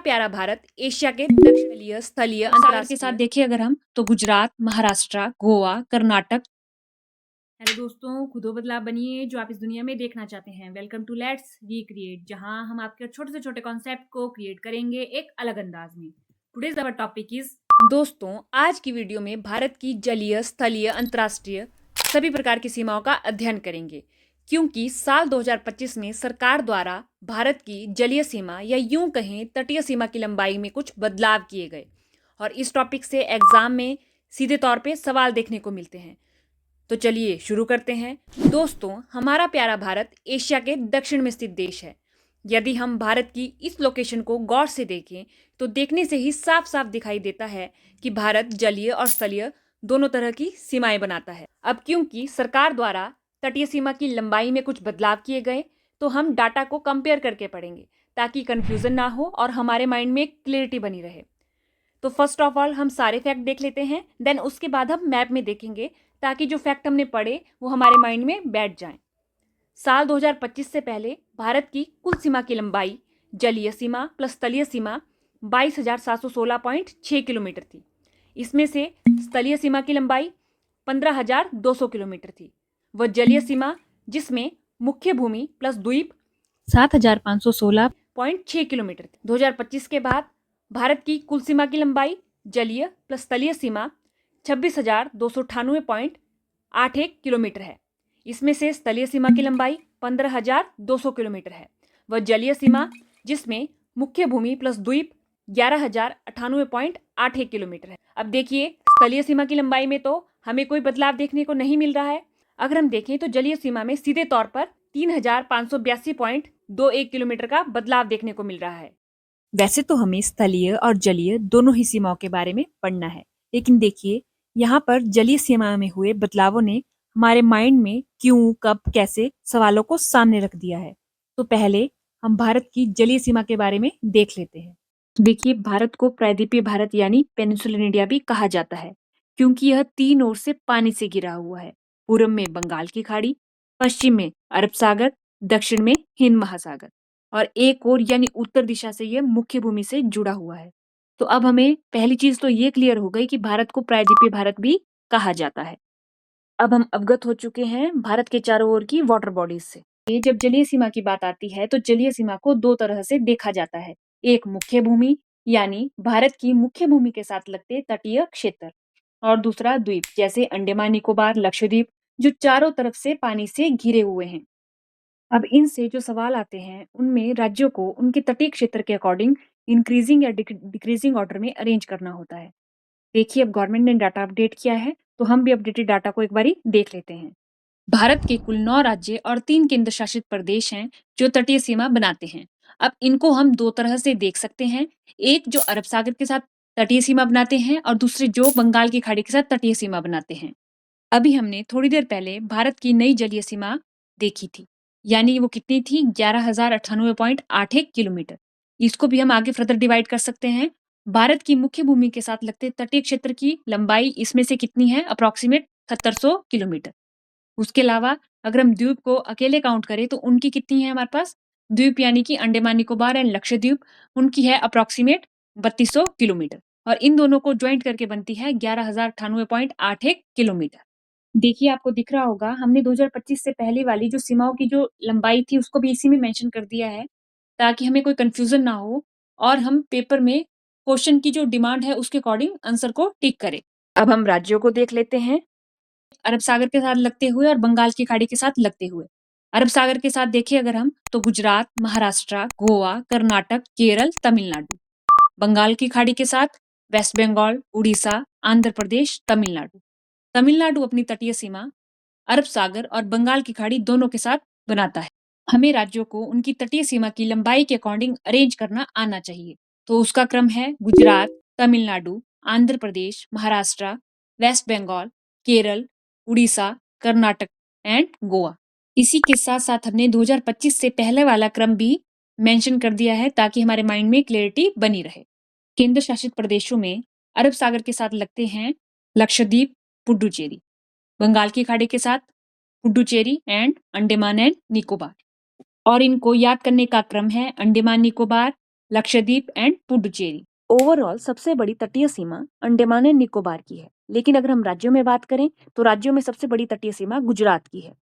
प्यारा भारत एशिया के दक्षिणीय स्थलीय सागर के अंतर्राष्ट्रीय साथ देखें अगर हम तो गुजरात, महाराष्ट्र, गोवा, कर्नाटक। हेलो दोस्तों, खुद बदलाव बनिए जो आप इस दुनिया में देखना चाहते हैं। वेलकम टू लेट्स रिक्रिएट, जहां हम आपके छोटे से छोटे कॉन्सेप्ट को क्रिएट करेंगे एक अलग अंदाज में। टुडेज अवर टॉपिक इज, दोस्तों आज की वीडियो में भारत की जलीय, स्थलीय, अंतर्राष्ट्रीय सभी प्रकार की सीमाओं का अध्ययन करेंगे, क्योंकि साल 2025 में सरकार द्वारा भारत की जलीय सीमा या यूं कहें तटीय सीमा की लंबाई में कुछ बदलाव किए गए और इस टॉपिक से एग्जाम में सीधे तौर पे सवाल देखने को मिलते हैं। तो चलिए शुरू करते हैं। दोस्तों, हमारा प्यारा भारत एशिया के दक्षिण में स्थित देश है। यदि हम भारत की इस लोकेशन को गौर से देखें तो देखने से ही साफ साफ दिखाई देता है कि भारत जलीय और स्थलीय दोनों तरह की सीमाएं बनाता है। अब क्योंकि सरकार द्वारा तटीय सीमा की लंबाई में कुछ बदलाव किए गए तो हम डाटा को कंपेयर करके पढ़ेंगे ताकि कंफ्यूजन ना हो और हमारे माइंड में क्लियरिटी बनी रहे। तो फर्स्ट ऑफ ऑल हम सारे फैक्ट देख लेते हैं, देन उसके बाद हम मैप में देखेंगे ताकि जो फैक्ट हमने पढ़े वो हमारे माइंड में बैठ जाएं। साल 2025 से पहले भारत की कुल सीमा की लंबाई जलीय सीमा प्लस स्थलीय सीमा 22,716.6 किलोमीटर थी। इसमें से स्थलीय सीमा की लंबाई 15,200 किलोमीटर थी। वह जलीय सीमा जिसमें मुख्य भूमि प्लस द्वीप 7,516.6 किलोमीटर थी। 2025 के बाद भारत की कुल सीमा की लंबाई जलीय प्लस स्थलीय सीमा 26,298.81 किलोमीटर है। इसमें से स्थलीय सीमा की लंबाई 15,200 किलोमीटर है। वह जलीय सीमा जिसमें मुख्य भूमि प्लस द्वीप 11,098.81 किलोमीटर है। अब देखिए, स्थलीय सीमा की लंबाई में तो हमें कोई बदलाव देखने को नहीं मिल रहा है। अगर हम देखें तो जलीय सीमा में सीधे तौर पर 3,582.21 किलोमीटर का बदलाव देखने को मिल रहा है। वैसे तो हमें स्थलीय और जलीय दोनों ही सीमाओं के बारे में पढ़ना है, लेकिन देखिए यहाँ पर जलीय सीमा में हुए बदलावों ने हमारे माइंड में क्यों, कब, कैसे सवालों को सामने रख दिया है। तो पहले हम भारत की जलीय सीमा के बारे में देख लेते हैं। देखिए, भारत को प्रायद्वीपीय भारत यानी पेनिनसुलर इंडिया भी कहा जाता है, क्योंकि यह 3 ओर से पानी से घिरा हुआ है। पूर्व में बंगाल की खाड़ी, पश्चिम में अरब सागर, दक्षिण में हिंद महासागर और एक और यानी उत्तर दिशा से यह मुख्य भूमि से जुड़ा हुआ है। तो अब हमें पहली चीज तो ये क्लियर हो गई कि भारत को प्रायद्वीपीय भारत भी कहा जाता है। अब हम अवगत हो चुके हैं भारत के चारों ओर की वाटर बॉडीज से। ये जब जलीय सीमा की बात आती है तो जलीय सीमा को 2 तरह से देखा जाता है। एक मुख्य भूमि यानी भारत की मुख्य भूमि के साथ लगते तटीय क्षेत्र, और दूसरा द्वीप जैसे अंडमान निकोबार, लक्षद्वीप, जो चारों तरफ से पानी से घिरे हुए हैं। अब इनसे जो सवाल आते हैं उनमें राज्यों को उनके तटीय क्षेत्र के अकॉर्डिंग इंक्रीजिंग या डिक्रीजिंग ऑर्डर में अरेंज करना होता है। देखिए, अब गवर्नमेंट ने डाटा अपडेट किया है तो हम भी अपडेटेड डाटा को एक बारी देख लेते हैं। भारत के कुल 9 राज्य और 3 केंद्र शासित प्रदेश हैं जो तटीय सीमा बनाते हैं। अब इनको हम 2 तरह से देख सकते हैं, एक जो अरब सागर के साथ तटीय सीमा बनाते हैं और दूसरे जो बंगाल की खाड़ी के साथ तटीय सीमा बनाते हैं। अभी हमने थोड़ी देर पहले भारत की नई जलीय सीमा देखी थी, यानी वो कितनी थी, 11,098.81 किलोमीटर। इसको भी हम आगे फर्दर डिवाइड कर सकते हैं। भारत की मुख्य भूमि के साथ लगते तटीय क्षेत्र की लंबाई इसमें से कितनी है, अप्रोक्सीमेट 7700 किलोमीटर। उसके अलावा अगर हम द्वीप को अकेले काउंट करें तो उनकी कितनी है हमारे पास, द्वीप यानी कि अंडमान निकोबार एंड लक्षद्वीप, उनकी है अप्रोक्सीमेट 3200 किलोमीटर और इन दोनों को ज्वाइंट करके बनती है 11,098.81 किलोमीटर। देखिए, आपको दिख रहा होगा हमने 2025 से पहले वाली जो सीमाओं की जो लंबाई थी उसको भी इसी में मेंशन कर दिया है ताकि हमें कोई कंफ्यूजन ना हो और हम पेपर में क्वेश्चन की जो डिमांड है उसके अकॉर्डिंग आंसर को टिक करें। अब हम राज्यों को देख लेते हैं, अरब सागर के साथ लगते हुए और बंगाल की खाड़ी के साथ लगते हुए। अरब सागर के साथ देखिए अगर हम तो गुजरात, महाराष्ट्र, गोवा, कर्नाटक, केरल, तमिलनाडु। बंगाल की खाड़ी के साथ वेस्ट बंगाल, उड़ीसा, आंध्र प्रदेश, तमिलनाडु। तमिलनाडु अपनी तटीय सीमा अरब सागर और बंगाल की खाड़ी दोनों के साथ बनाता है। हमें राज्यों को उनकी तटीय सीमा की लंबाई के अकॉर्डिंग अरेंज करना आना चाहिए। तो उसका क्रम है गुजरात, तमिलनाडु, आंध्र प्रदेश, महाराष्ट्र, वेस्ट बंगाल, केरल, उड़ीसा, कर्नाटक एंड गोवा। इसी के साथ साथ हमने 2025 से पहले वाला क्रम भी मेंशन कर दिया है ताकि हमारे माइंड में क्लियरिटी बनी रहे। केंद्र शासित प्रदेशों में अरब सागर के साथ लगते हैं लक्षद्वीप, पुडुचेरी, बंगाल की खाड़ी के साथ पुडुचेरी एंड अंडमान एंड निकोबार। और इनको याद करने का क्रम है अंडमान निकोबार, लक्षद्वीप एंड पुडुचेरी। ओवरऑल सबसे बड़ी तटीय सीमा अंडमान एंड निकोबार की है, लेकिन अगर हम राज्यों में बात करें तो राज्यों में सबसे बड़ी तटीय सीमा गुजरात की है।